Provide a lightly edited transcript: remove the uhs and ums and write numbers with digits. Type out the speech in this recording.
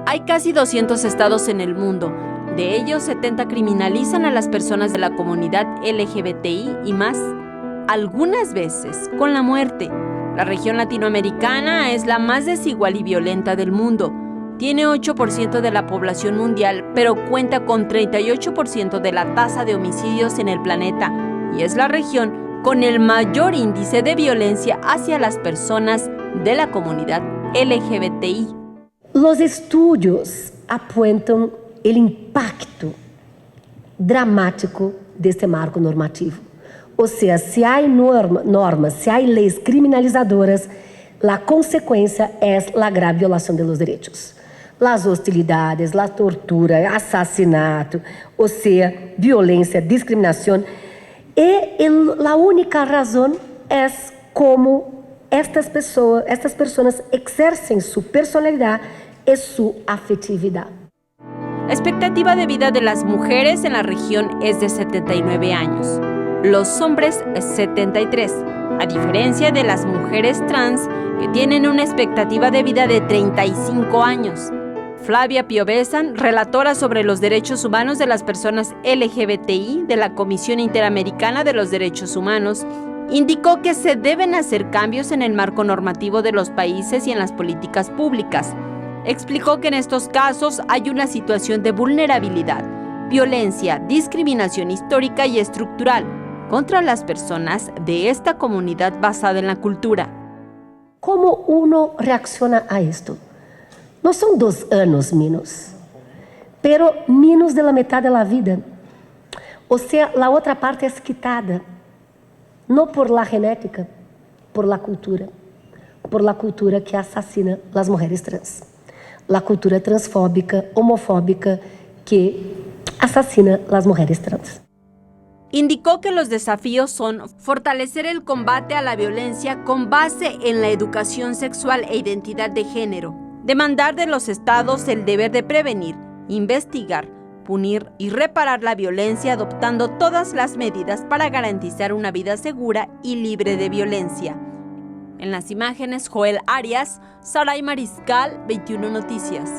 Hay casi 200 estados en el mundo. De ellos, 70 criminalizan a las personas de la comunidad LGBTI y más, algunas veces con la muerte. La región latinoamericana es la más desigual y violenta del mundo. Tiene 8% de la población mundial, pero cuenta con 38% de la tasa de homicidios en el planeta y es la región con el mayor índice de violencia hacia las personas de la comunidad LGBTI. Los estudios apuntam o impacto dramático deste marco normativo. Ou seja, se há normas, se há leis criminalizadoras, a consequência é a grave violação dos direitos. As hostilidades, a tortura, assassinato, ou seja, violência, discriminação. E a única razão é como estas pessoas exercem sua personalidade e sua afetividade. La expectativa de vida de las mujeres en la región es de 79 años, los hombres 73, a diferencia de las mujeres trans que tienen una expectativa de vida de 35 años. Flavia Piovesan, relatora sobre los derechos humanos de las personas LGBTI de la Comisión Interamericana de los Derechos Humanos, indicó que se deben hacer cambios en el marco normativo de los países y en las políticas públicas. Explicó que en estos casos hay una situación de vulnerabilidad, violencia, discriminación histórica y estructural contra las personas de esta comunidad basada en la cultura. ¿Cómo uno reacciona a esto? No son 2 años menos, pero menos de la mitad de la vida. O sea, la otra parte es quitada, no por la genética, por la cultura que asesina las mujeres trans. La cultura transfóbica, homofóbica que asesina las mujeres trans. Indicó que los desafíos son fortalecer el combate a la violencia con base en la educación sexual e identidad de género, demandar de los estados el deber de prevenir, investigar, punir y reparar la violencia adoptando todas las medidas para garantizar una vida segura y libre de violencia. En las imágenes, Joel Arias, Saray Mariscal, 21 Noticias.